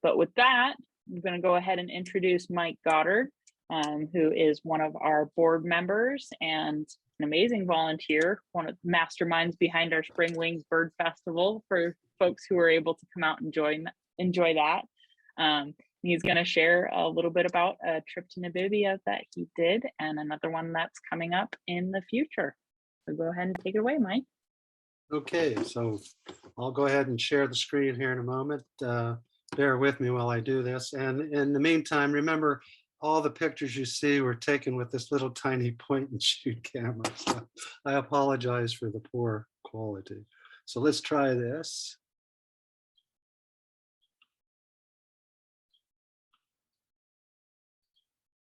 But with that, I'm going to go ahead and introduce Mike Goddard, who is one of our board members and an amazing volunteer, one of the masterminds behind our Spring Wings Bird Festival for folks who are able to come out and enjoy that. He's going to share a little bit about a trip to Namibia that he did and another one that's coming up in the future. So go ahead and take it away, Mike. Okay, so I'll go ahead and share the screen here in a moment. Bear with me while I do this. And in the meantime, remember, all the pictures you see were taken with this little tiny point and shoot camera. So I apologize for the poor quality. So let's try this.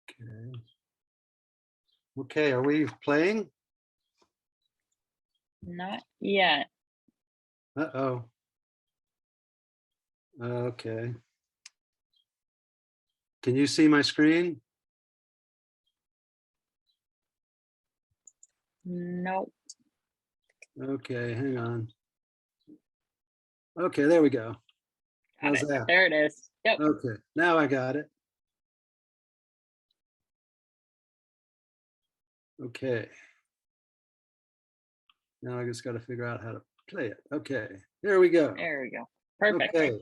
Okay. Okay, are we playing? Not yet. Uh-oh. Okay. Can you see my screen? Nope. Okay, hang on. Okay, there we go. How's that? There it is. Yep. Okay, now I got it. Okay. Now I just got to figure out how to play it. Okay, here we go. There we go. Perfect. Okay.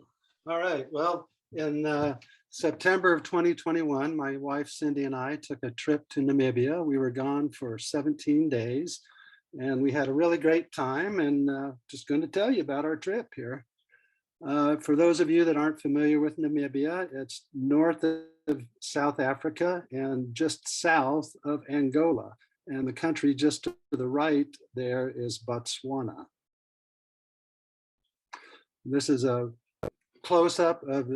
All right. Well, in September of 2021, my wife Cindy and I took a trip to Namibia. We were gone for 17 days and we had a really great time, and just going to tell you about our trip here. For those of you that aren't familiar with Namibia, it's north of South Africa and just south of Angola. And the country just to the right there is Botswana. This is a close-up of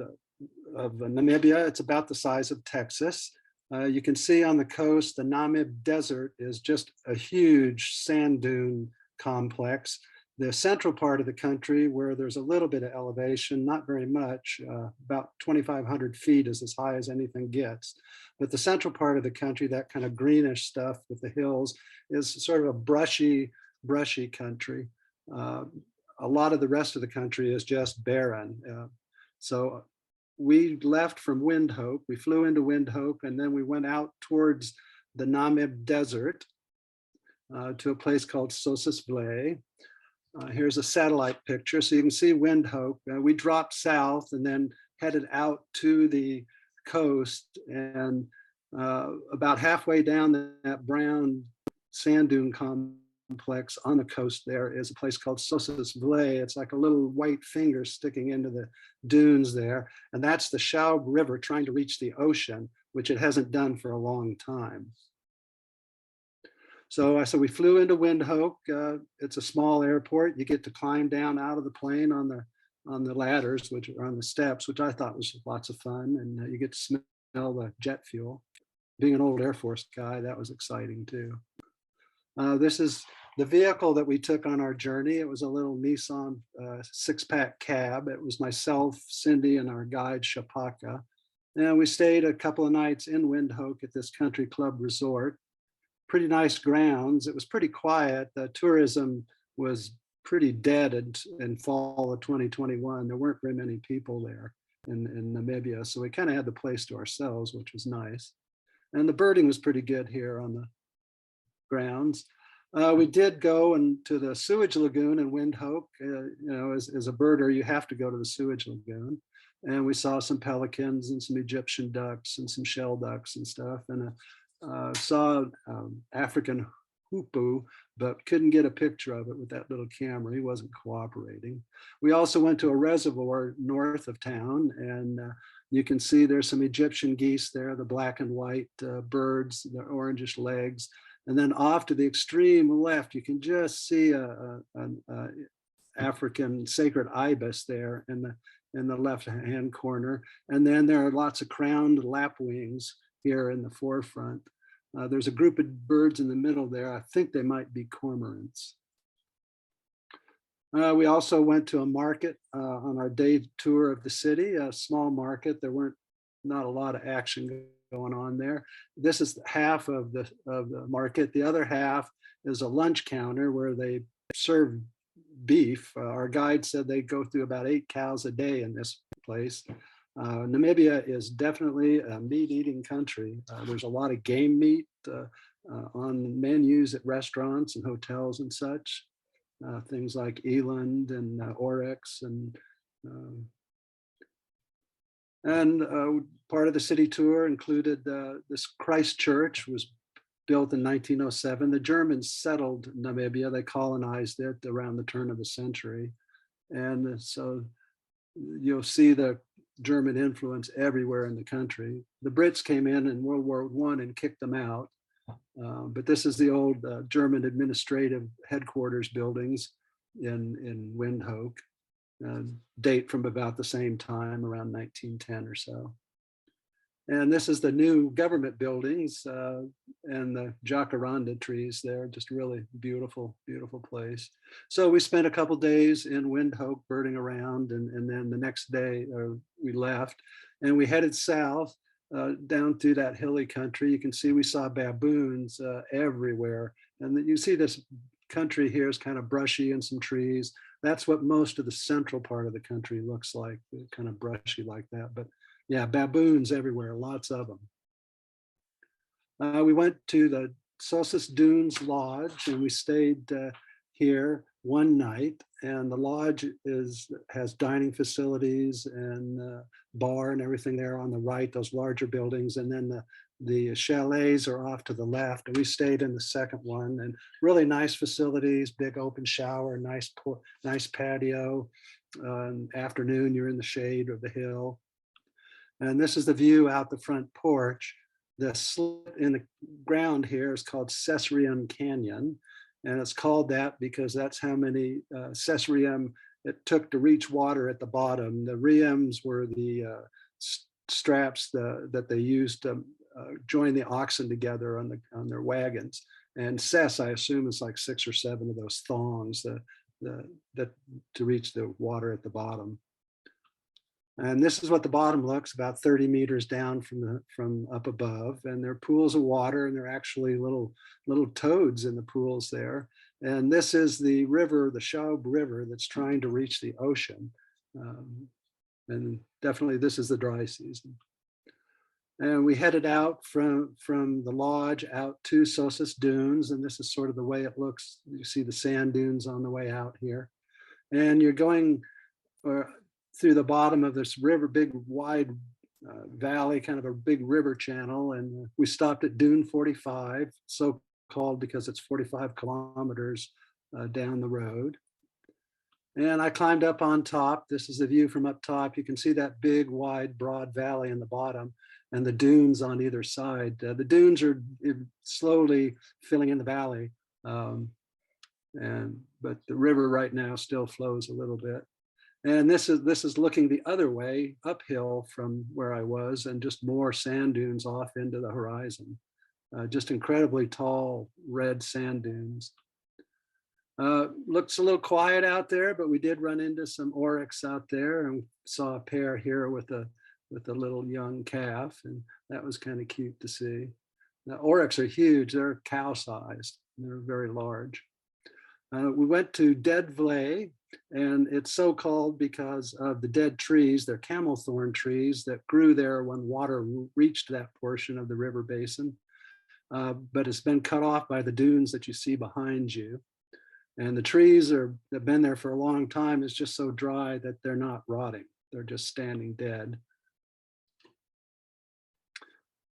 Namibia. It's about the size of Texas. You can see on the coast, the Namib Desert is just a huge sand dune complex. The central part of the country, where there's a little bit of elevation, not very much, about 2,500 feet is as high as anything gets. But the central part of the country, that kind of greenish stuff with the hills, is sort of a brushy country. A lot of the rest of the country is just barren. So we left from Windhoek. We flew into Windhoek, and then we went out towards the Namib Desert to a place called Sossusvlei. Here's a satellite picture, so you can see Windhoek. We dropped south and then headed out to the coast, and about halfway down that brown sand dune complex on the coast there is a place called Sossusvlei. It's like a little white finger sticking into the dunes there, and that's the Schaub River trying to reach the ocean, which it hasn't done for a long time. So we flew into Windhoek. It's a small airport. You get to climb down out of the plane on the ladders, which are on the steps, which I thought was lots of fun. And you get to smell the jet fuel. Being an old Air Force guy, that was exciting too. This is the vehicle that we took on our journey. It was a little Nissan six-pack cab. It was myself, Cindy, and our guide, Shapaka. And we stayed a couple of nights in Windhoek at this country club resort. Pretty nice grounds. It was pretty quiet. The tourism was pretty dead in fall of 2021. There weren't very many people there in Namibia. So we kind of had the place to ourselves, which was nice. And the birding was pretty good here on the grounds. We did go into the sewage lagoon in Windhoek. You know, as a birder, you have to go to the sewage lagoon. And we saw some pelicans and some Egyptian ducks and some shell ducks and stuff. And saw African hoopoe, but couldn't get a picture of it with that little camera. He wasn't cooperating. We also went to a reservoir north of town, and you can see there's some Egyptian geese there, the black and white birds, the orangish legs. And then off to the extreme left, you can just see an African sacred ibis there in the left-hand corner. And then there are lots of crowned lapwings here in the forefront. There's a group of birds in the middle there. I think they might be cormorants. We also went to a market on our day tour of the city, a small market. There weren't not a lot of action going on there. This is half of the market. The other half is a lunch counter where they serve beef. Our guide said they go through about 8 cows a day in this place. Namibia is definitely a meat-eating country. There's a lot of game meat on menus at restaurants and hotels and such. Things like eland and oryx and part of the city tour included this Christ Church was built in 1907. The Germans settled Namibia. They colonized it around the turn of the century. And so you'll see the German influence everywhere in the country. The Brits came in World War I and kicked them out. But this is the old German administrative headquarters buildings in Windhoek, date from about the same time, around 1910 or so. And this is the new government buildings and the jacaranda trees there, just really beautiful, beautiful place. So we spent a couple days in Windhoek birding around, and then the next day we left and we headed south down through that hilly country. You can see we saw baboons everywhere. And you see this country here is kind of brushy and some trees. That's what most of the central part of the country looks like, kind of brushy like that. But yeah, baboons everywhere, lots of them. We went to the Solstice Dunes Lodge and we stayed here one night. And the lodge has dining facilities and bar and everything there on the right, those larger buildings. And then the chalets are off to the left. And we stayed in the second one, and really nice facilities, big open shower, nice patio. Afternoon, you're in the shade of the hill. And this is the view out the front porch. The slit in the ground here is called Cesarean Canyon. And it's called that because that's how many Cesarean it took to reach water at the bottom. The riems were the straps that they used to join the oxen together on their wagons. And Ces, I assume, is like 6 or 7 of those thongs that to reach the water at the bottom. And this is what the bottom looks, about 30 meters down from up above. And there are pools of water, and there are actually little toads in the pools there. And this is the river, the Schaub River, that's trying to reach the ocean. And definitely this is the dry season. And we headed out from the lodge out to Solstice Dunes. And this is sort of the way it looks. You see the sand dunes on the way out here. And you're going through the bottom of this river, big wide valley, kind of a big river channel. And we stopped at Dune 45, so called because it's 45 kilometers down the road. And I climbed up on top. This is the view from up top. You can see that big, wide, broad valley in the bottom and the dunes on either side. The dunes are slowly filling in the valley. But the river right now still flows a little bit. And this is looking the other way, uphill from where I was, and just more sand dunes off into the horizon. Just incredibly tall red sand dunes. Looks a little quiet out there, but we did run into some oryx out there, and saw a pair here with a little young calf, and that was kind of cute to see. The oryx are huge; they're cow-sized. They're very large. We went to Dead Vlei, and it's so called because of the dead trees. They're camel thorn trees that grew there when water reached that portion of the river basin. But it's been cut off by the dunes that you see behind you. And the trees have been there for a long time. It's just so dry that they're not rotting. They're just standing dead.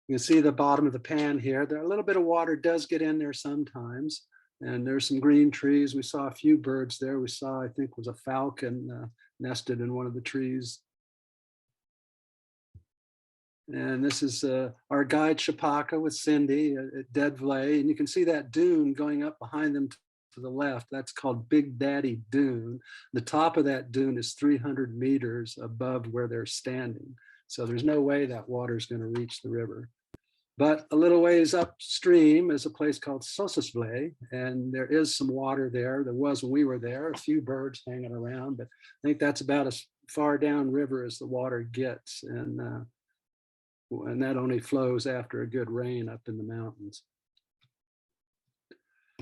You can see the bottom of the pan here. There, a little bit of water does get in there sometimes. And there's some green trees. We saw a few birds there. We saw, I think, was a falcon nested in one of the trees. And this is our guide Shapaka with Cindy at Dead Vlei. And you can see that dune going up behind them to the left. That's called Big Daddy Dune. The top of that dune is 300 meters above where they're standing. So there's no way that water is going to reach the river. But a little ways upstream is a place called Solstice Dunes, and there is some water there. There was when we were there, a few birds hanging around, but I think that's about as far downriver as the water gets. And that only flows after a good rain up in the mountains.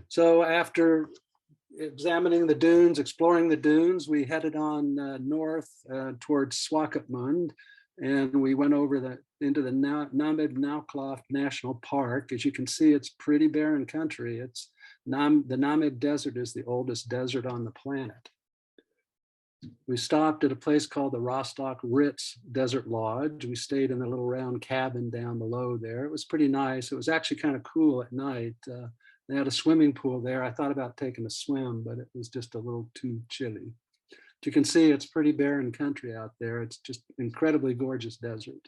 So after examining the dunes, exploring the dunes, we headed on north towards Swakopmund, and we went over into the Namib National Park. As you can see, it's pretty barren country. It's the Namib Desert is the oldest desert on the planet. We stopped at a place called the Rostock Ritz Desert Lodge. We stayed in a little round cabin down below there. It was pretty nice. It was actually kind of cool at night. They had a swimming pool there. I thought about taking a swim, but it was just a little too chilly. But you can see it's pretty barren country out there. It's just incredibly gorgeous desert.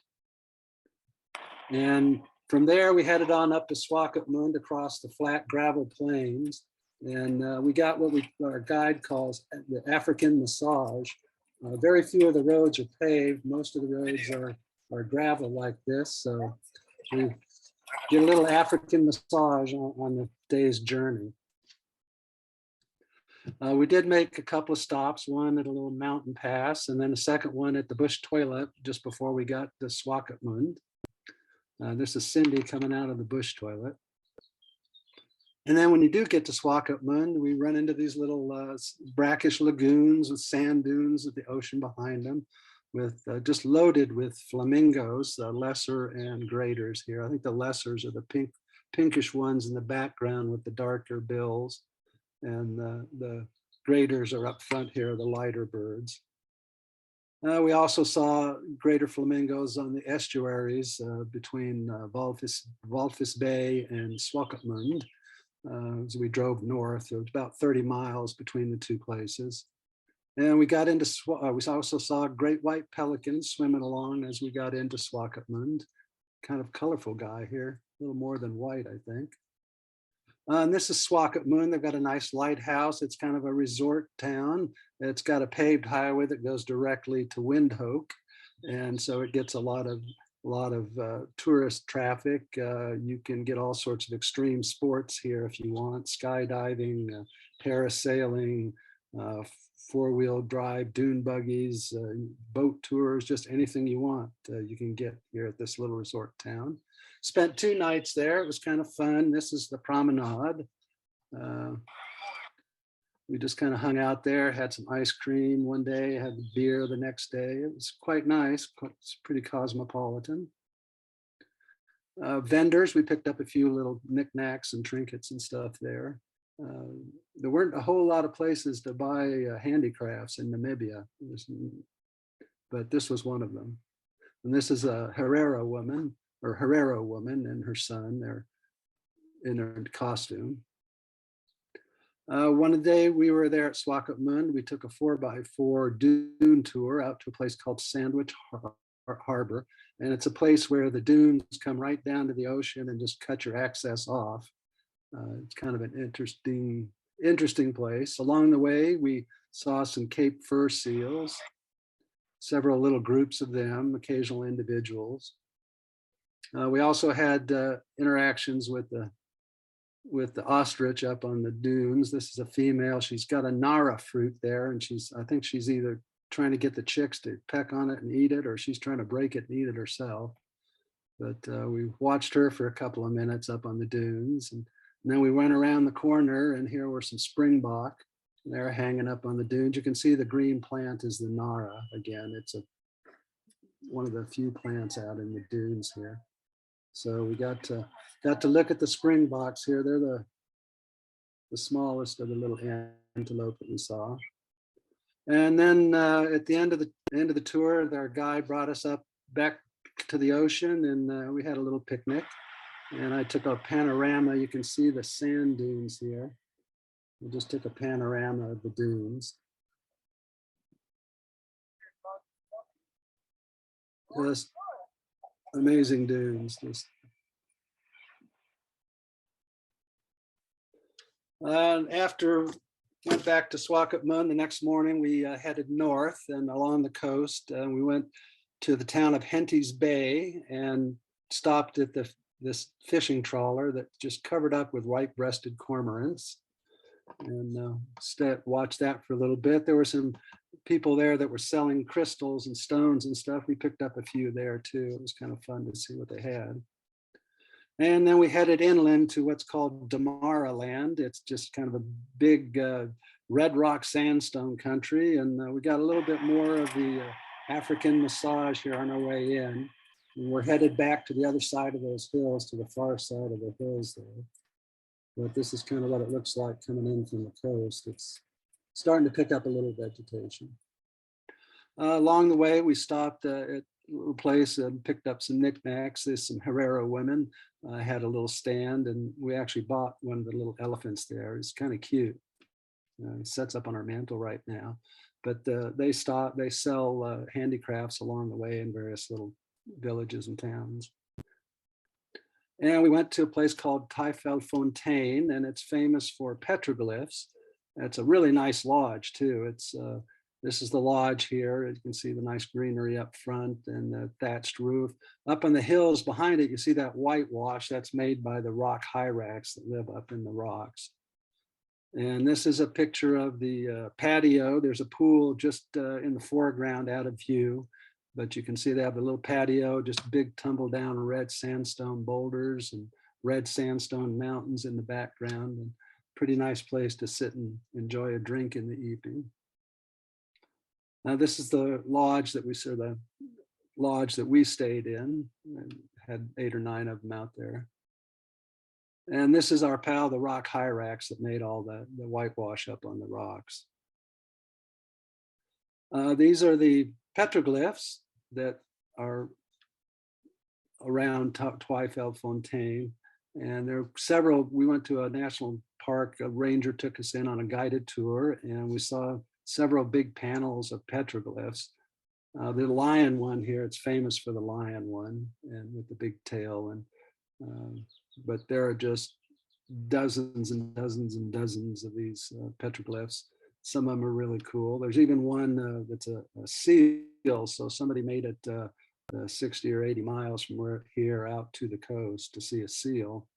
And from there, we headed on up to Swakopmund across the flat gravel plains. And we got what our guide calls the African massage. Very few of the roads are paved. Most of the roads are gravel like this. So we get a little African massage on the day's journey. We did make a couple of stops, one at a little mountain pass, and then a second one at the bush toilet just before we got to Swakopmund. This is Cindy coming out of the bush toilet. And then when you do get to Swakopmund, we run into these little brackish lagoons with sand dunes with the ocean behind them, with just loaded with flamingos, lesser and graders here. I think the lessers are the pinkish ones in the background with the darker bills, and the graders are up front here, the lighter birds. We also saw greater flamingos on the estuaries between Walvis Bay and Swakopmund. As we drove north, it was about 30 miles between the two places. And we got into, we also saw great white pelicans swimming along as we got into Swakopmund. Kind of colorful guy here, a little more than white, I think. And this is Swakopmund. They've got a nice lighthouse. It's kind of a resort town. It's got a paved highway that goes directly to Windhoek. And so it gets a lot of tourist traffic. You can get all sorts of extreme sports here if you want: skydiving, parasailing, four-wheel drive, dune buggies, boat tours, just anything you want you can get here at this little resort town. Spent 2 nights there. It was kind of fun. This is the promenade. We just kind of hung out there, had some ice cream one day, had beer the next day. It was quite nice. It's pretty cosmopolitan. Vendors, we picked up a few little knickknacks and trinkets and stuff there. There weren't a whole lot of places to buy handicrafts in Namibia, but this was one of them. And this is a Herero woman and her son. They're in her costume. One day we were there at Swakopmund. We took a 4x4 dune tour out to a place called Sandwich Harbor. And it's a place where the dunes come right down to the ocean and just cut your access off. It's kind of an interesting place. Along the way, we saw some Cape fur seals, several little groups of them, occasional individuals. We also had interactions with the ostrich up on the dunes. This is a female. She's got a Nara fruit there, and I think she's either trying to get the chicks to peck on it and eat it, or she's trying to break it and eat it herself. But we watched her for a couple of minutes up on the dunes, and then we went around the corner, and here were some Springbok. They're hanging up on the dunes. You can see the green plant is the Nara again. It's one of the few plants out in the dunes here. So we got to look at the Springboks here. They're the smallest of the little antelope that we saw. And then at the end of the tour, our guide brought us up back to the ocean, and we had a little picnic. And I took a panorama. You can see the sand dunes here. We just took a panorama of the dunes. Just amazing dunes. After went back to Swakopmund, the next morning we headed north and along the coast. We went to the town of Henties Bay and stopped at this fishing trawler that just covered up with white-breasted cormorants, and watched that for a little bit. There were some people there that were selling crystals and stones and stuff. We picked up a few there too. It was kind of fun to see what they had. And then we headed inland to what's called Damara Land. It's just kind of a big red rock sandstone country. And we got a little bit more of the African massage here on our way in. And we're headed back to the other side of those hills, to the far side of the hills there. But this is kind of what it looks like coming in from the coast. It's starting to pick up a little vegetation. Along the way, we stopped at a little place and picked up some knickknacks. There's some Herero women had a little stand, and we actually bought one of the little elephants there. It's kind of cute. It sets up on our mantle right now. But they sell handicrafts along the way in various little villages and towns. And we went to a place called Fontaine, and it's famous for petroglyphs. It's a really nice lodge too. This is the lodge here. You can see the nice greenery up front and the thatched roof. Up on the hills behind it, you see that whitewash that's made by the rock hyrax that live up in the rocks. And this is a picture of the patio. There's a pool just in the foreground out of view, but you can see they have a little patio, just big tumble down red sandstone boulders and red sandstone mountains in the background, and pretty nice place to sit and enjoy a drink in the evening. Now this is the lodge that we stayed in, and had 8 or 9 of them out there. And this is our pal, the rock hyrax, that made all the whitewash up on the rocks. These are the petroglyphs that are around Fontaine. And there are several. We went to a national park, a ranger took us in on a guided tour, and we saw several big panels of petroglyphs. The lion one here, it's famous for the lion one, and with the big tail. And but there are just dozens and dozens and dozens of these petroglyphs. Some of them are really cool. There's even one that's a seal. So somebody made it 60 or 80 miles from here out to the coast to see a seal.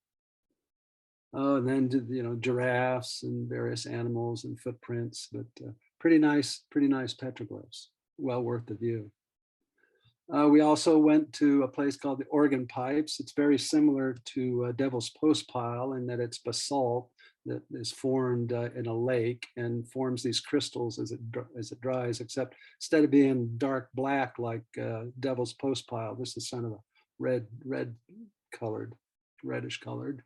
Oh, and then giraffes and various animals and footprints, but pretty nice petroglyphs. Well worth the view. We also went to a place called the Organ Pipes. It's very similar to Devil's Postpile in that it's basalt that is formed in a lake and forms these crystals as it dries, except instead of being dark black like Devil's Postpile, this is kind of a reddish colored.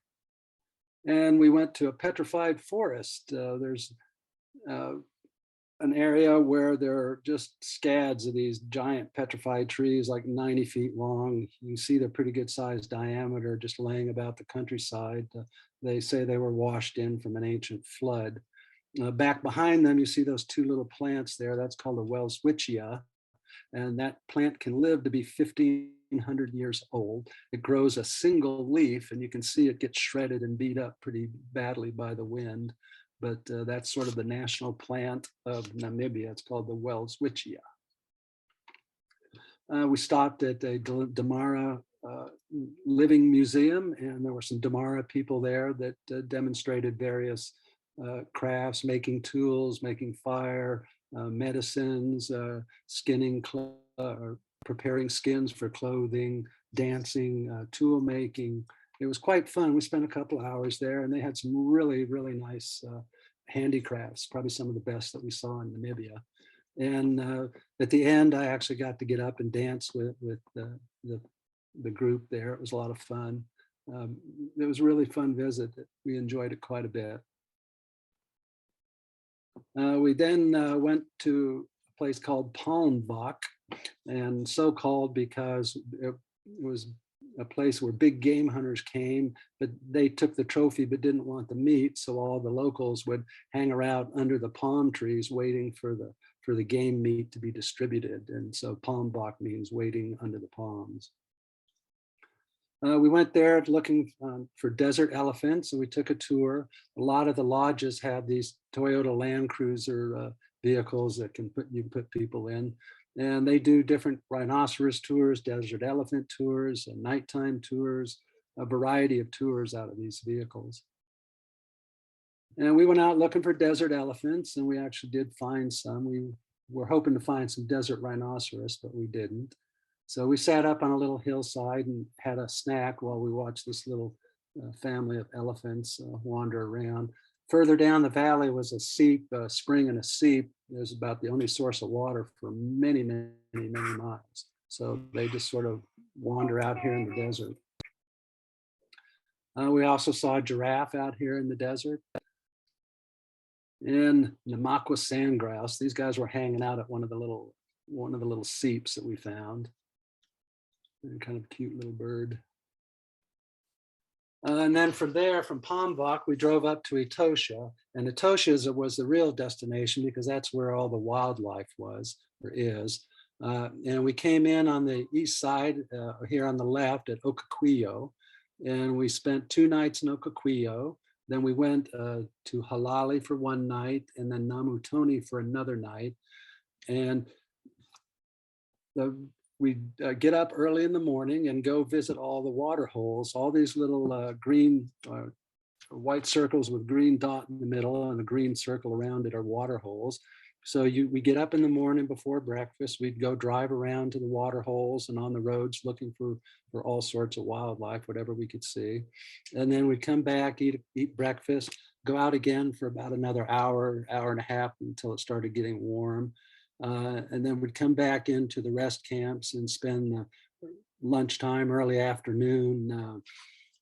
And we went to a petrified forest. There's an area where there are just scads of these giant petrified trees, like 90 feet long. You see they're pretty good sized diameter, just laying about the countryside. They say they were washed in from an ancient flood. Back behind them, you see those 2 little plants there. That's called a Wellswitchia. And that plant can live to be 1,500 years old. It grows a single leaf, and you can see it gets shredded and beat up pretty badly by the wind. But that's sort of the national plant of Namibia. It's called the Wellswitchia. We stopped at a Damara living museum, and there were some Damara people there that demonstrated various crafts, making tools, making fire, medicines, skinning, or preparing skins for clothing, dancing, tool making. It was quite fun. We spent a couple of hours there, and they had some really, really nice handicrafts, probably some of the best that we saw in Namibia. And at the end, I actually got to get up and dance with the group there. It was a lot of fun. It was a really fun visit. We enjoyed it quite a bit. We then went to a place called Palmbok, and so called because it was a place where big game hunters came, but they took the trophy but didn't want the meat, so all the locals would hang around under the palm trees waiting for the game meat to be distributed. And so Palmbok means waiting under the palms. We went there looking for desert elephants, and we took a tour. A lot of the lodges have these Toyota Land Cruiser vehicles that you can put people in. And they do different rhinoceros tours, desert elephant tours, nighttime tours, a variety of tours out of these vehicles. And we went out looking for desert elephants, and we actually did find some. We were hoping to find some desert rhinoceros, but we didn't. So we sat up on a little hillside and had a snack while we watched this little family of elephants wander around. Further down the valley was a seep, a spring and a seep. It was about the only source of water for many, many, many miles. So they just sort of wander out here in the desert. We also saw a giraffe out here in the desert. And Namakwa sand grouse. These guys were hanging out at one of the little seeps that we found. They're kind of a cute little bird. And then from there, from Pambok, we drove up to Etosha. And Etosha was the real destination because that's where all the wildlife was or is. And we came in on the east side, here on the left at Okakwio. And we spent 2 nights in Okakwio. Then we went to Halali for 1 night and then Namutoni for another night. And we get up early in the morning and go visit all the water holes, all these little green, white circles with green dot in the middle and a green circle around it are water holes. So we get up in the morning before breakfast, we'd go drive around to the water holes and on the roads looking for all sorts of wildlife, whatever we could see. And then we'd come back, eat breakfast, go out again for about another hour, hour and a half until it started getting warm. And then we'd come back into the rest camps and spend lunchtime, early afternoon,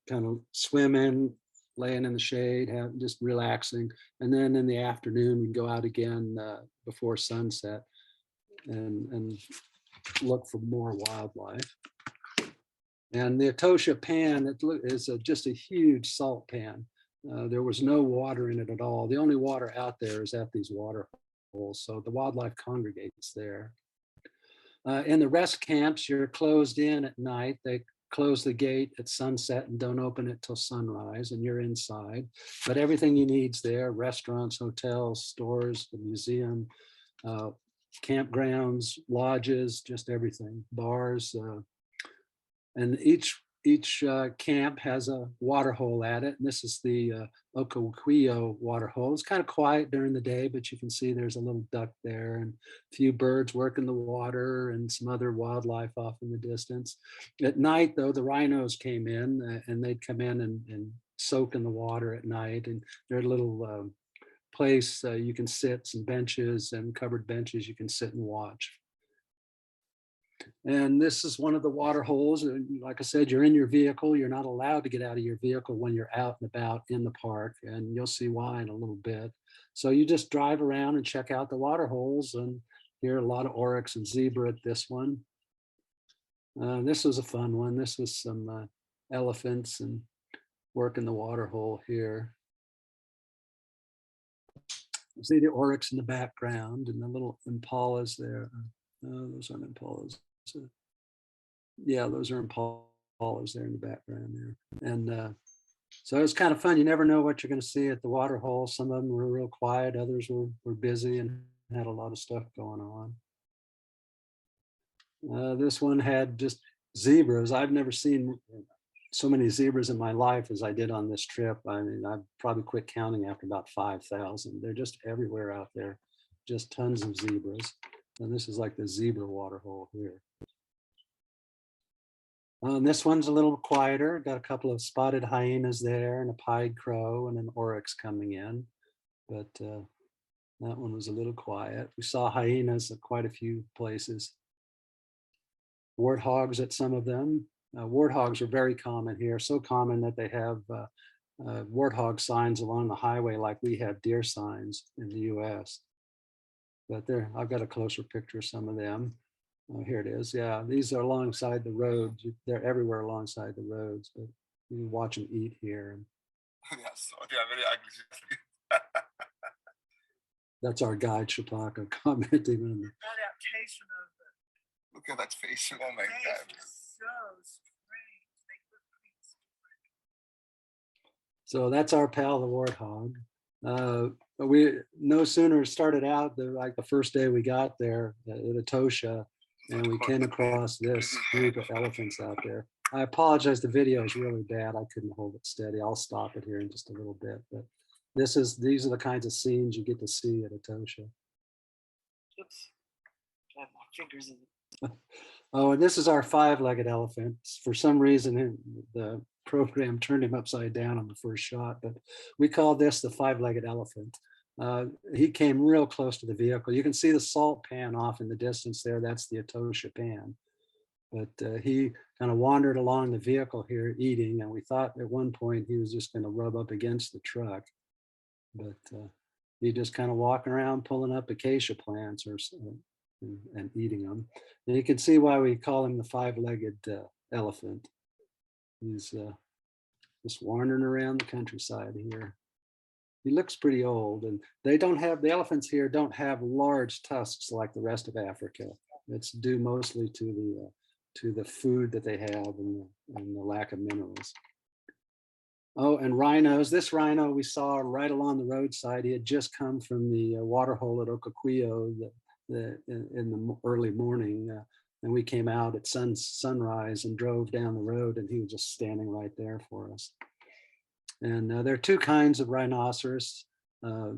kind of swimming, laying in the shade, just relaxing. And then in the afternoon, we'd go out again before sunset and look for more wildlife. And the Etosha pan is just a huge salt pan. There was no water in it at all. The only water out there is at these water holes. So the wildlife congregates there. In the rest camps, you're closed in at night. They close the gate at sunset and don't open it till sunrise, and you're inside. But everything you need's there: restaurants, hotels, stores, the museum, campgrounds, lodges, just everything, bars. And each camp has a water hole at it. And this is the Okakwio water hole. It's kind of quiet during the day, but you can see there's a little duck there and a few birds working the water and some other wildlife off in the distance. At night, though, the rhinos came in and they'd come in and soak in the water at night. And there's a little place you can sit, some benches and covered benches you can sit and watch. And this is one of the water holes. Like I said, you're in your vehicle. You're not allowed to get out of your vehicle when you're out and about in the park, and you'll see why in a little bit. So you just drive around and check out the water holes, and hear a lot of oryx and zebra at this one. This was a fun one. This was some elephants and work in the water hole here. You see the oryx in the background and the little impalas there. Those aren't impalas. So, yeah, those are impalas there in the background there. And so it's kind of fun. You never know what you're going to see at the water hole. Some of them were real quiet. Others were busy and had a lot of stuff going on. This one had just zebras. I've never seen so many zebras in my life as I did on this trip. I mean, I probably quit counting after about 5,000. They're just everywhere out there, just tons of zebras. And this is like the zebra water hole here. This one's a little quieter. Got a couple of spotted hyenas there and a pied crow and an oryx coming in. But that one was a little quiet. We saw hyenas at quite a few places. Warthogs at some of them. Warthogs are very common here, so common that they have warthog signs along the highway like we have deer signs in the US. But there, I've got a closer picture of some of them. Oh, here it is. Yeah, these are alongside the road. They're everywhere alongside the roads, but you can watch them eat here. Yes, they are very ugly. That's our guide, Shapaka, commenting on the adaptation of it. Look at that face. Oh my God. So strange. They look pretty strange. So that's our pal, the warthog. But we no sooner started out like the first day we got there at Etosha, and we came across this group of elephants out there. I apologize, the video is really bad. I couldn't hold it steady. I'll stop it here in just a little bit. But these are the kinds of scenes you get to see at Etosha. Oops. I have my fingers in Oh, and this is our five-legged elephant. For some reason, the program turned him upside down on the first shot, but we call this the five-legged elephant. He came real close to the vehicle. You can see the salt pan off in the distance there. That's the Etosha pan. But he kind of wandered along the vehicle here eating, and we thought at one point he was just going to rub up against the truck. But he just kind of walking around pulling up acacia plants and eating them. And you can see why we call him the five-legged elephant. He's just wandering around the countryside here. He looks pretty old, and they don't have, the elephants here don't have large tusks like the rest of Africa. It's due mostly to the food that they have and the lack of minerals. Oh, and rhinos. This rhino we saw right along the roadside. He had just come from the water hole at Okakwio in the early morning. And we came out at sunrise and drove down the road, and he was just standing right there for us. And there are two kinds of rhinoceros. The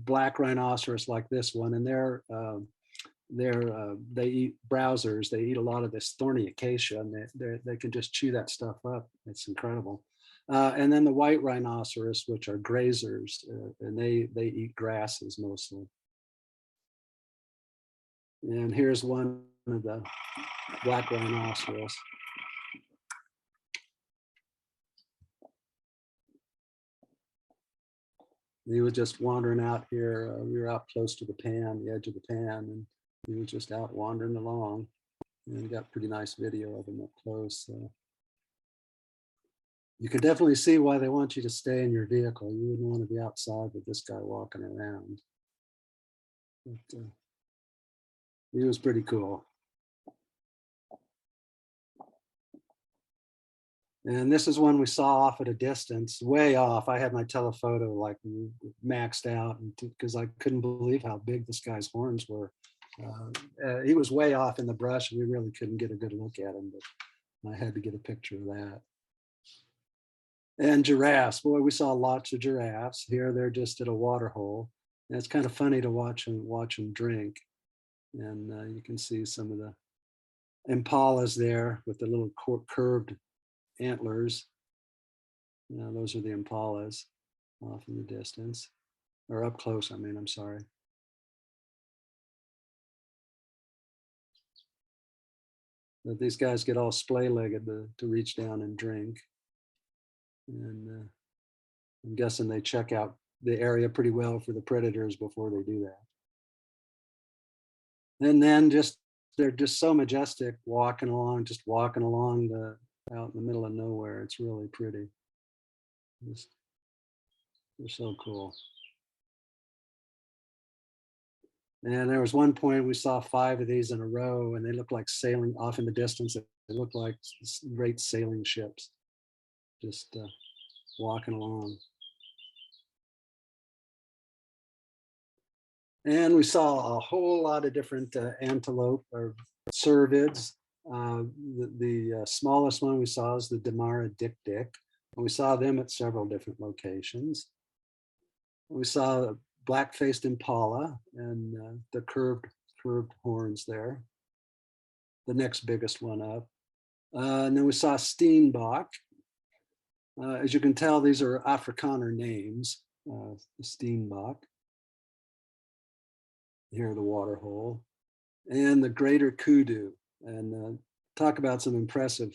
black rhinoceros like this one, and they eat browsers. They eat a lot of this thorny acacia, and they can just chew that stuff up. It's incredible. And then the white rhinoceros, which are grazers, and they eat grasses mostly. And here's one of the black rhinoceros. He was just wandering out here. We were out close to the pan, the edge of the pan, and he was just out wandering along. And we got pretty nice video of him up close. You can definitely see why they want you to stay in your vehicle. You wouldn't want to be outside with this guy walking around. But, he was pretty cool. And this is one we saw off at a distance, way off. I had my telephoto like maxed out because I couldn't believe how big this guy's horns were. He was way off in the brush, and we really couldn't get a good look at him, but I had to get a picture of that. And giraffes, boy, we saw lots of giraffes. Here they're just at a water hole. And it's kind of funny to watch them drink. And you can see some of the impalas there with the little curved antlers. Those are the impalas off in the distance, or up close, I mean, I'm sorry. But these guys get all splay-legged to reach down and drink. And I'm guessing they check out the area pretty well for the predators before they do that. And then they're just so majestic walking along out in the middle of nowhere. It's really pretty. They're so cool. And there was one point we saw 5 of these in a row, and they looked like sailing off in the distance. They looked like great sailing ships, just walking along. And we saw a whole lot of different antelope or cervids. The smallest one we saw is the Damara dik-dik, and we saw them at several different locations. We saw black-faced impala and the curved horns there. The next biggest one up. And then we saw steenbok. As you can tell, these are Afrikaner names, the steenbok. Here, the water hole. And the greater kudu. And talk about some impressive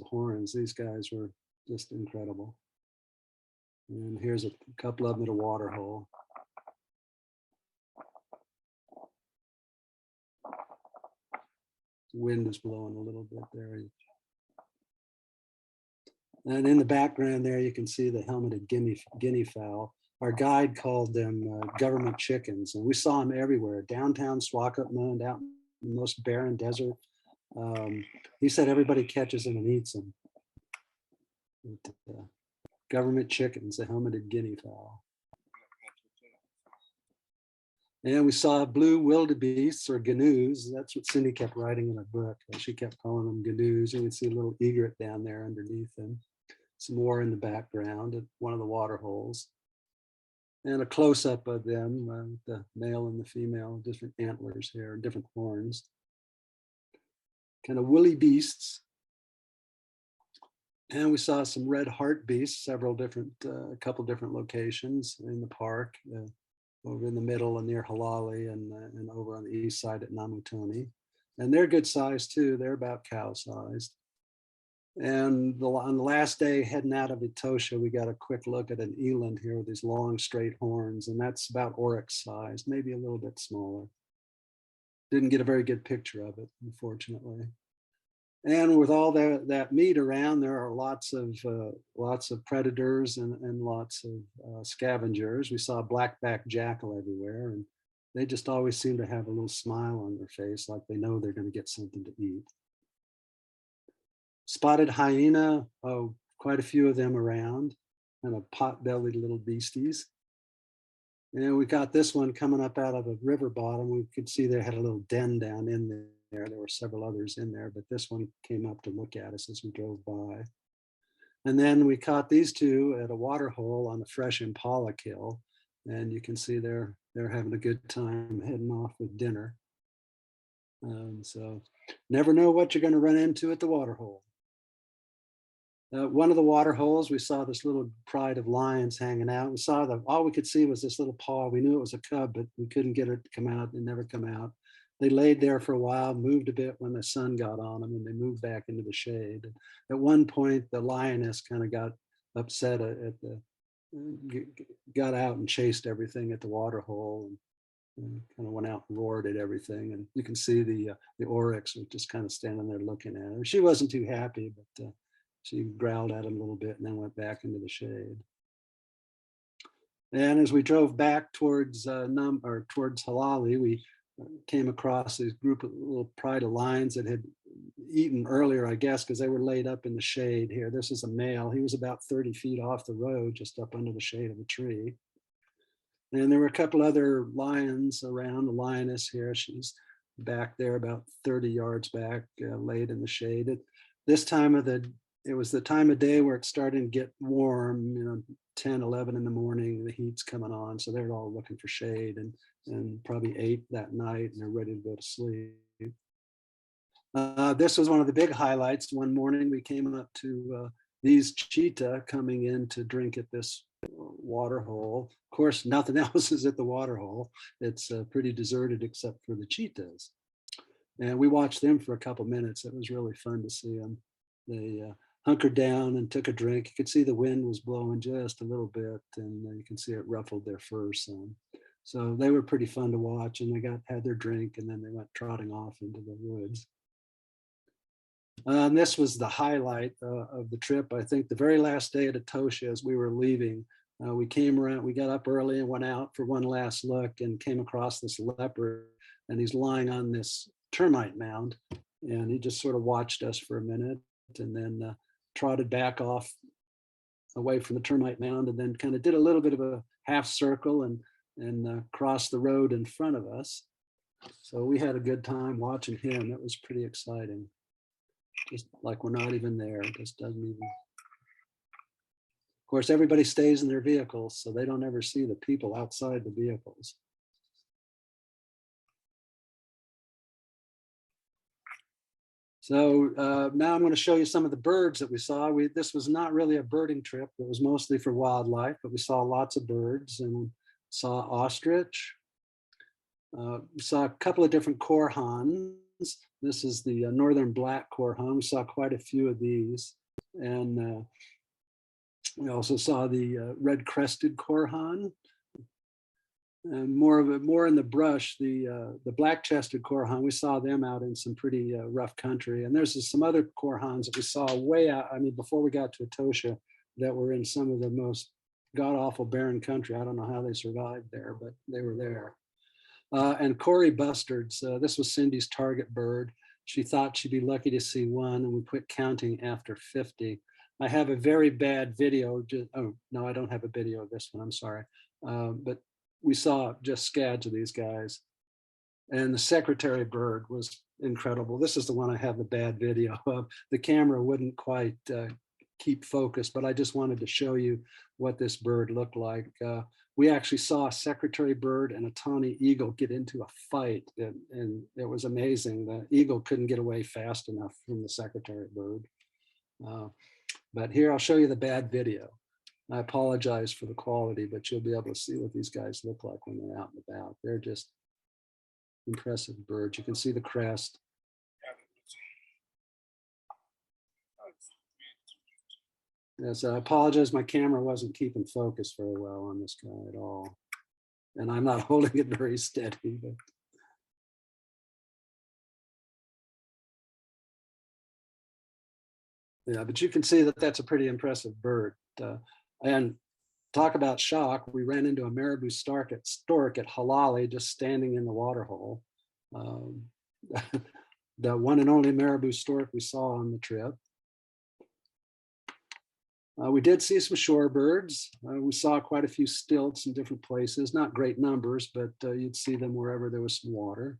horns. These guys were just incredible. And here's a couple of them at a water hole. The wind is blowing a little bit there. And in the background there, you can see the helmeted Guinea Fowl. Our guide called them government chickens, and we saw them everywhere. Downtown Swakopmund, out in the most barren desert. He said everybody catches them and eats them. But, government chickens, the helmeted Guinea Fowl. And we saw blue wildebeests or gnu's. That's what Cindy kept writing in her book. She kept calling them gnu's. And you can see a little egret down there underneath them. Some more in the background at one of the water holes. And a close-up of them, the male and the female, different antlers here, different horns. kind of woolly beasts. And we saw some red heart beasts, several different, a couple different locations in the park, over in the middle and near Halali, and over on the east side at Namutoni. And they're good size too. They're about cow sized. And on the last day heading out of Etosha, we got a quick look at an eland here with these long straight horns, and that's about oryx size, maybe a little bit smaller. Didn't get a very good picture of it, unfortunately. And with all that meat around, there are lots of predators and lots of scavengers. We saw a black-backed jackal everywhere, and they just always seem to have a little smile on their face, like they know they're going to get something to eat. Spotted hyena, oh, quite a few of them around, kind of pot-bellied little beasties. And we got this one coming up out of a river bottom. We could see they had a little den down in there. There were several others in there, but this one came up to look at us as we drove by. And then we caught these two at a water hole on the fresh impala kill. And you can see they're having a good time heading off with dinner. So never know what you're going to run into at the water hole. One of the water holes, we saw this little pride of lions hanging out. We saw all we could see was this little paw. We knew it was a cub, but we couldn't get it to come out. They never come out. They laid there for a while, moved a bit when the sun got on them, and they moved back into the shade. At one point, the lioness kind of got upset got out and chased everything at the water hole, and kind of went out and roared at everything. And you can see the oryx was just kind of standing there looking at her. She wasn't too happy, but she growled at him a little bit and then went back into the shade. And as we drove back towards Halali, we came across this group of little pride of lions that had eaten earlier, I guess, because they were laid up in the shade here. This is a male. He was about 30 feet off the road, just up under the shade of a tree. And there were a couple other lions around. The lioness here, she's back there about 30 yards back, laid in the shade. It was the time of day where it's starting to get warm, 10, 11 in the morning, the heat's coming on. So they're all looking for shade and probably ate that night and they're ready to go to sleep. This was one of the big highlights. One morning we came up to these cheetah coming in to drink at this water hole. Of course, nothing else is at the water hole. It's pretty deserted except for the cheetahs. And we watched them for a couple minutes. It was really fun to see them. They hunkered down and took a drink. You could see the wind was blowing just a little bit, and you can see it ruffled their fur some. So they were pretty fun to watch, and they had their drink, and then they went trotting off into the woods. And this was the highlight of the trip. I think the very last day at Etosha, as we were leaving, we came around, we got up early and went out for one last look and came across this leopard, and he's lying on this termite mound, and he just sort of watched us for a minute and then trotted back off away from the termite mound, and then kind of did a little bit of a half circle and crossed the road in front of us. So we had a good time watching him. It was pretty exciting. Just like we're not even there. It just doesn't even. Of course, everybody stays in their vehicles, so they don't ever see the people outside the vehicles. So now I'm going to show you some of the birds that we saw. This was not really a birding trip. It was mostly for wildlife, but we saw lots of birds and saw ostrich. We saw a couple of different korhans. This is the northern black korhan. We saw quite a few of these. And we also saw the red-crested korhan. And more in the brush, the black-chested korhan, we saw them out in some pretty rough country. And there's some other korhans that we saw way out, before we got to Etosha, that were in some of the most god-awful barren country. I don't know how they survived there, but they were there. And Corey bustards, this was Cindy's target bird. She thought she'd be lucky to see one, and we quit counting after 50. I have a very bad video. Oh, no, I don't have a video of this one, I'm sorry. But we saw just scads of these guys. And the secretary bird was incredible. This is the one I have the bad video of. The camera wouldn't quite keep focus, but I just wanted to show you what this bird looked like. we actually saw a secretary bird and a tawny eagle get into a fight, and it was amazing. The eagle couldn't get away fast enough from the secretary bird. But here, I'll show you the bad video. I apologize for the quality, but you'll be able to see what these guys look like when they're out and about. They're just impressive birds. You can see the crest. Yes, I apologize. My camera wasn't keeping focus very well on this guy at all. And I'm not holding it very steady. But yeah, but you can see that that's a pretty impressive bird. And talk about shock. We ran into a marabou stork at Halali, just standing in the water hole. The one and only marabou stork we saw on the trip. We did see some shorebirds. We saw quite a few stilts in different places, not great numbers, but you'd see them wherever there was some water.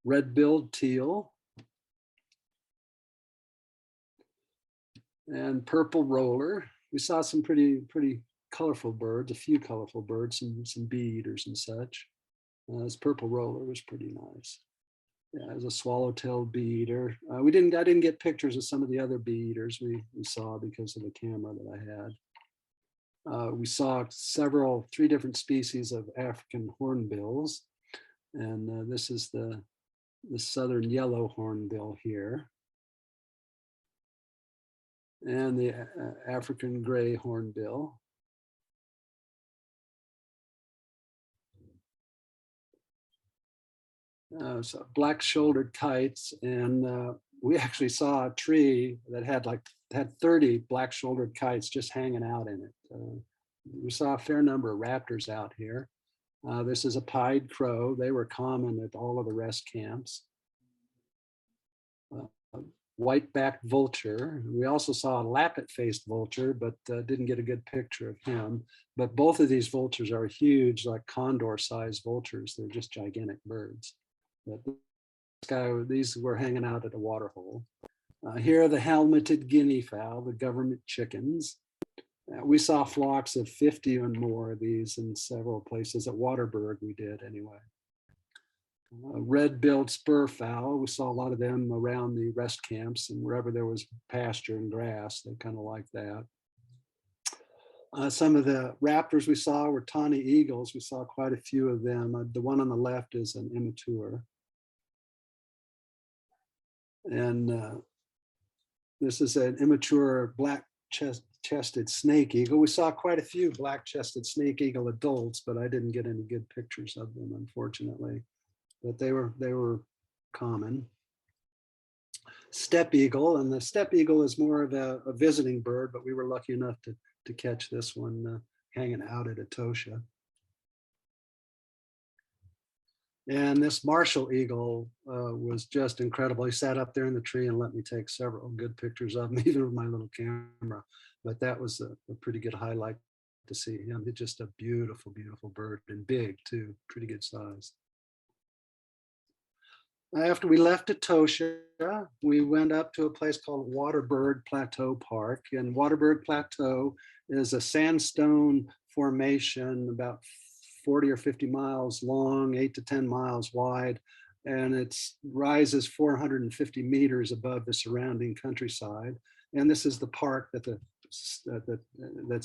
Red-billed teal. And purple roller. We saw some pretty colorful birds, a few colorful birds, some bee eaters and such. This purple roller was pretty nice. Yeah, as a swallow-tailed bee eater. I didn't get pictures of some of the other bee eaters we saw because of the camera that I had. We saw three different species of African hornbills. And this is the southern yellow hornbill here. And the African gray hornbill. So black-shouldered kites, and we actually saw a tree that had 30 black-shouldered kites just hanging out in it. We saw a fair number of raptors out here. This is a pied crow. They were common at all of the rest camps. White-backed vulture. We also saw a lappet-faced vulture, but didn't get a good picture of him. But both of these vultures are huge, like condor-sized vultures. They're just gigantic birds. But these were hanging out at a water hole. Here are the helmeted guinea fowl, the government chickens. We saw flocks of 50 and more of these in several places. At Waterbird, we did anyway. Red-billed spur fowl. We saw a lot of them around the rest camps, and wherever there was pasture and grass, they kind of like that. Some of the raptors we saw were tawny eagles. We saw quite a few of them. The one on the left is an immature. And this is an immature black-chested snake eagle. We saw quite a few black-chested snake eagle adults, but I didn't get any good pictures of them, unfortunately. But they were common. Steppe eagle, and the steppe eagle is more of a visiting bird, but we were lucky enough to catch this one hanging out at Etosha. And this Marshall eagle was just incredible. He sat up there in the tree and let me take several good pictures of him, even with my little camera. But that was a pretty good highlight to see him. He's just a beautiful, beautiful bird, and big too, pretty good size. After we left Etosha, we went up to a place called Waterbird Plateau Park. And Waterbird Plateau is a sandstone formation about 40 or 50 miles long, 8 to 10 miles wide, and it rises 450 meters above the surrounding countryside. And this is the park that's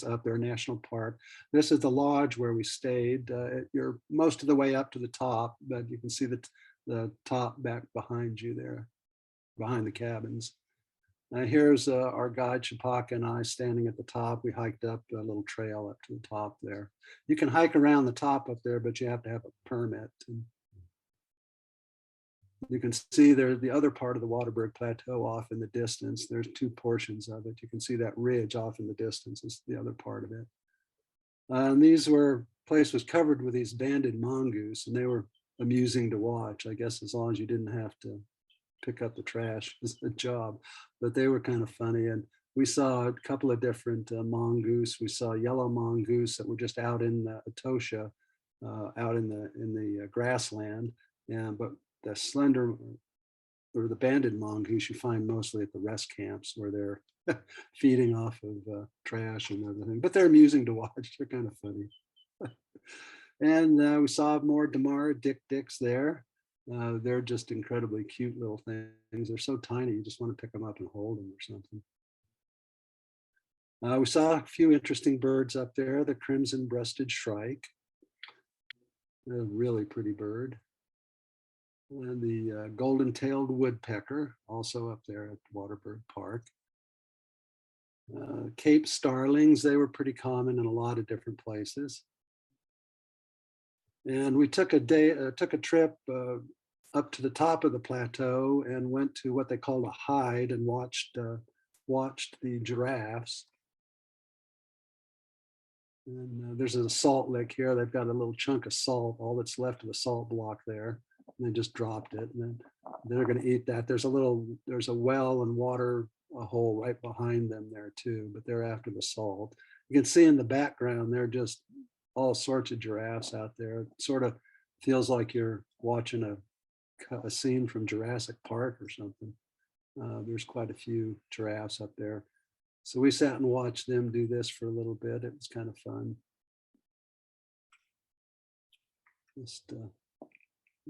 up there, National Park. This is the lodge where we stayed. You're most of the way up to the top, but you can see the top back behind you there, behind the cabins. Here's our guide, Chapaka, and I standing at the top. We hiked up a little trail up to the top there. You can hike around the top up there, but you have to have a permit. And you can see there's the other part of the Waterbird Plateau off in the distance. There's two portions of it. You can see that ridge off in the distance is the other part of it. And place was covered with these banded mongoose, and they were amusing to watch. I guess as long as you didn't have to pick up the trash was the job, but they were kind of funny. And we saw a couple of different mongoose. We saw yellow mongoose that were just out in Etosha, out in the grassland. But the slender or the banded mongoose you find mostly at the rest camps where they're feeding off of trash and everything. But they're amusing to watch. They're kind of funny. And we saw more Damara dicks there. They're just incredibly cute little things. They're so tiny, you just want to pick them up and hold them or something. We saw a few interesting birds up there, the crimson-breasted shrike, a really pretty bird. And the golden-tailed woodpecker, also up there at Waterbird Park. Cape starlings, they were pretty common in a lot of different places. And we took a trip up to the top of the plateau and went to what they called a hide and watched the giraffes. And there's a salt lick here. They've got a little chunk of salt, all that's left of the salt block there. And they just dropped it, and then they're going to eat that. There's a well and water, a hole right behind them there too, but they're after the salt. You can see in the background, they're just all sorts of giraffes out there. It sort of feels like you're watching a scene from Jurassic Park or something. There's quite a few giraffes up there. So we sat and watched them do this for a little bit. It was kind of fun. Just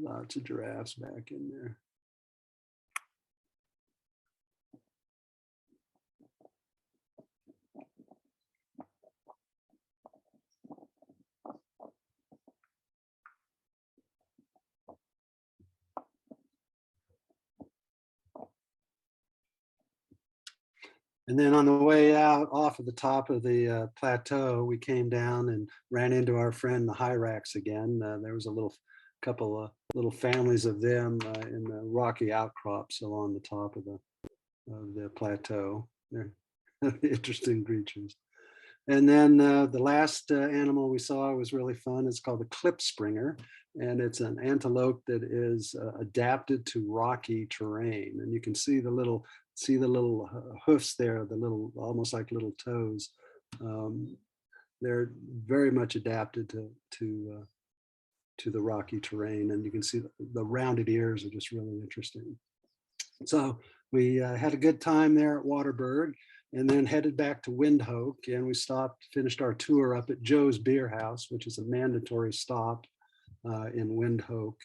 lots of giraffes back in there. And then on the way out off of the top of the plateau, we came down and ran into our friend the hyrax again. There was a couple of little families of them in the rocky outcrops along the top of the plateau. They're interesting creatures. And then the last animal we saw was really fun. It's called the klipspringer, and it's an antelope that is adapted to rocky terrain. And you can see the little hoofs there, the little, almost like little toes. They're very much adapted to the rocky terrain, and you can see the rounded ears are just really interesting. So we had a good time there at Waterbird, and then headed back to Windhoek, and we finished our tour up at Joe's Beer House, which is a mandatory stop in Windhoek.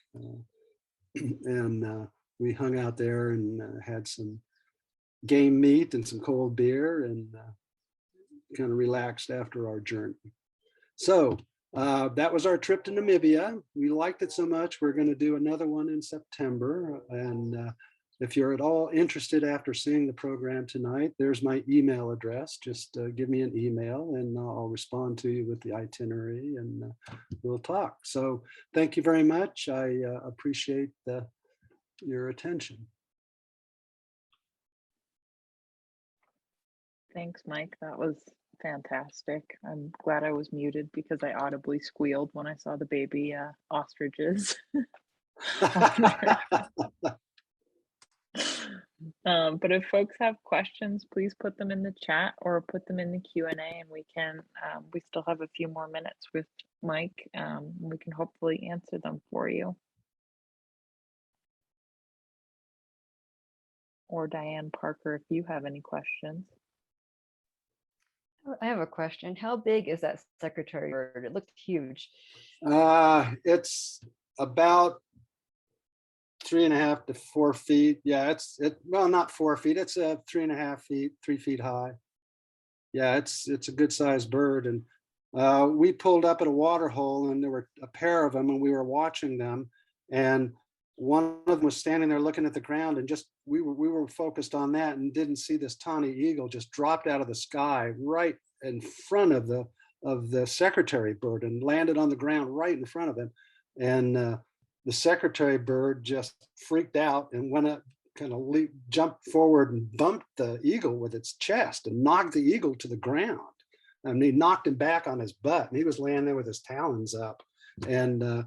And we hung out there and had some game meat and some cold beer, and kind of relaxed after our journey. So that was our trip to Namibia. We liked it so much, we're going to do another one in September. And if you're at all interested after seeing the program tonight, there's my email address. Just give me an email and I'll respond to you with the itinerary, and we'll talk. So thank you very much. I appreciate your attention. Thanks, Mike. That was fantastic. I'm glad I was muted because I audibly squealed when I saw the baby ostriches. But if folks have questions, please put them in the chat or put them in the Q&A, and we still have a few more minutes with Mike. We can hopefully answer them for you. Or Diane Parker, if you have any questions. I have a question. How big is that secretary bird? It looked huge. It's about 3.5 to 4 feet. Yeah, well, not 4 feet. It's 3.5 feet, 3 feet high. Yeah, it's a good sized bird. And we pulled up at a water hole, and there were a pair of them, and we were watching them. And one of them was standing there looking at the ground, and just we were focused on that and didn't see this tawny eagle just dropped out of the sky right in front of the secretary bird and landed on the ground right in front of him. And the secretary bird just freaked out and went up, kind of jumped forward and bumped the eagle with its chest and knocked the eagle to the ground. And he knocked him back on his butt, and he was laying there with his talons up. And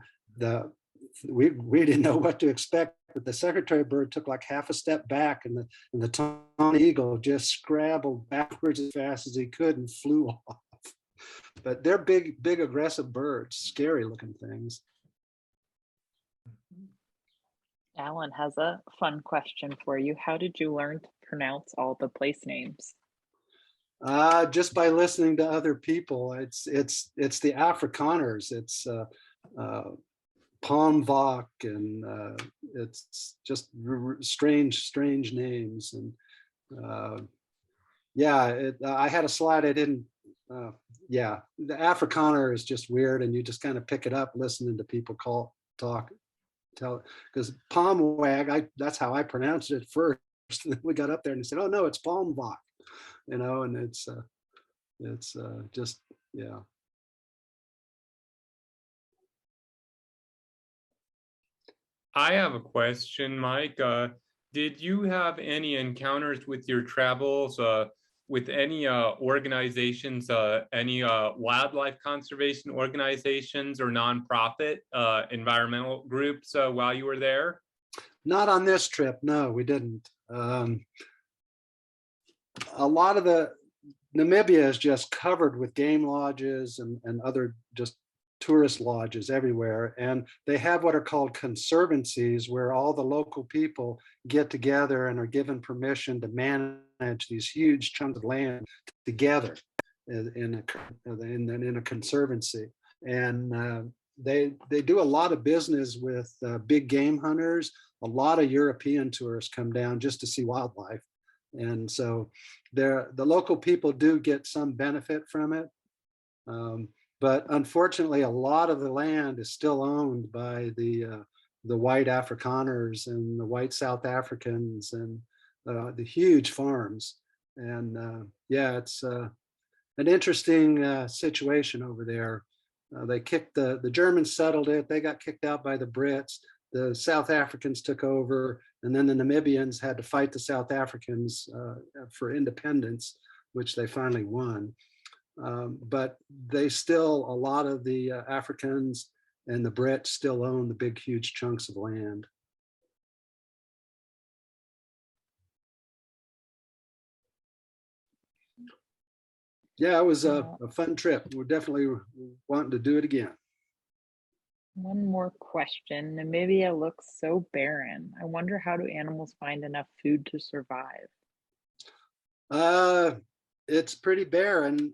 we didn't know what to expect, but the secretary bird took like half a step back, and the tawny eagle just scrabbled backwards as fast as he could and flew off. But they're big, aggressive birds, scary looking things. Alan has a fun question for you. How did you learn to pronounce all the place names? Just by listening to other people. It's the Afrikaners. It's Palmvak, and it's just strange names. And yeah, I had a slide I didn't. Yeah, the Afrikaner is just weird, and you just kind of pick it up listening to people tell, because Palmwag, that's how I pronounced it first. We got up there and they said, "Oh no, it's Palmvak," and it's just, yeah. I have a question, Mike. Did you have any encounters with your travels with any organizations, any wildlife conservation organizations or nonprofit environmental groups while you were there? Not on this trip. No, we didn't. A lot of Namibia is just covered with game lodges and other just tourist lodges everywhere. And they have what are called conservancies, where all the local people get together and are given permission to manage these huge chunks of land together in a conservancy. And they do a lot of business with big game hunters. A lot of European tourists come down just to see wildlife. And so the local people do get some benefit from it. But unfortunately, a lot of the land is still owned by the white Afrikaners and the white South Africans and the huge farms. And yeah, it's an interesting situation over there. They kicked the Germans settled it. They got kicked out by the Brits. The South Africans took over, and then the Namibians had to fight the South Africans for independence, which they finally won. But they still, a lot of the Africans and the Brits still own the big, huge chunks of land. Yeah, it was a fun trip. We're definitely wanting to do it again. One more question. Namibia looks so barren. I wonder, how do animals find enough food to survive? It's pretty barren.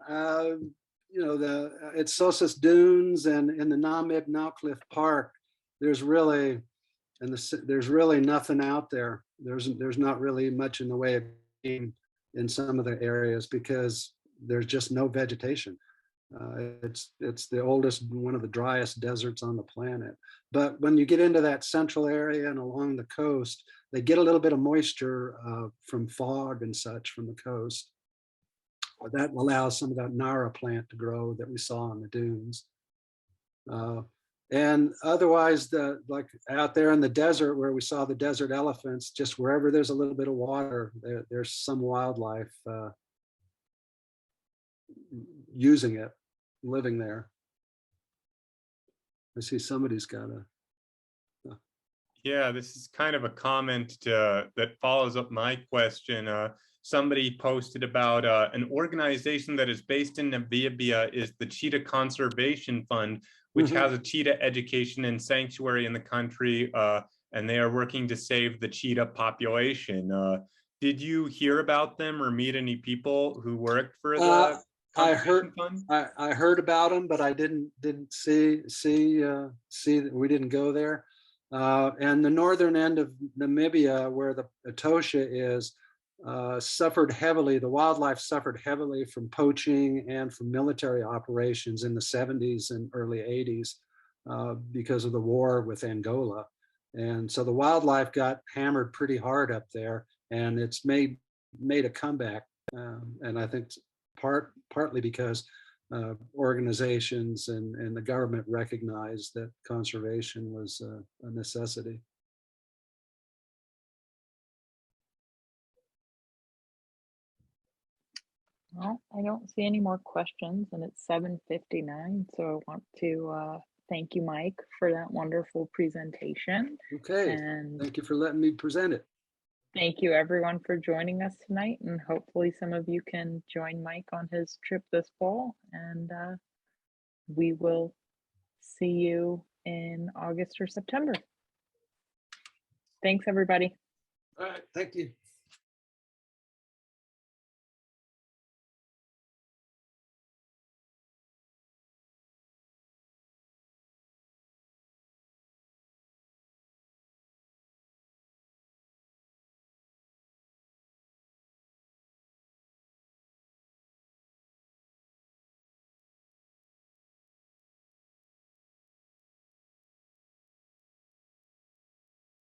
It's Solstice Dunes, and in the Namib Nowcliff Park, there's really nothing out there. There's not really much in the way of game in some of the areas because there's just no vegetation. It's the oldest, one of the driest deserts on the planet. But when you get into that central area and along the coast, they get a little bit of moisture from fog and such from the coast. That allows some of that Nara plant to grow that we saw on the dunes. And otherwise, like out there in the desert where we saw the desert elephants, just wherever there's a little bit of water, there's some wildlife using it, living there. I see somebody's got a. Yeah, this is kind of a comment that follows up my question. Somebody posted about an organization that is based in Namibia is the Cheetah Conservation Fund, which has a cheetah education and sanctuary in the country, and they are working to save the cheetah population. Did you hear about them or meet any people who worked for the conservation fund? I heard about them, but I didn't see that we didn't go there. And the northern end of Namibia, where the Etosha is, suffered heavily. The wildlife suffered heavily from poaching and from military operations in the 70s and early 80s because of the war with Angola. And so the wildlife got hammered pretty hard up there, and it's made a comeback. And I think partly because organizations and the government recognized that conservation was a necessity. Well, I don't see any more questions, and it's 7:59. So I want to thank you, Mike, for that wonderful presentation. Okay, and thank you for letting me present it. Thank you, everyone, for joining us tonight, and hopefully some of you can join Mike on his trip this fall, and we will see you in August or September. Thanks, everybody. All right, thank you.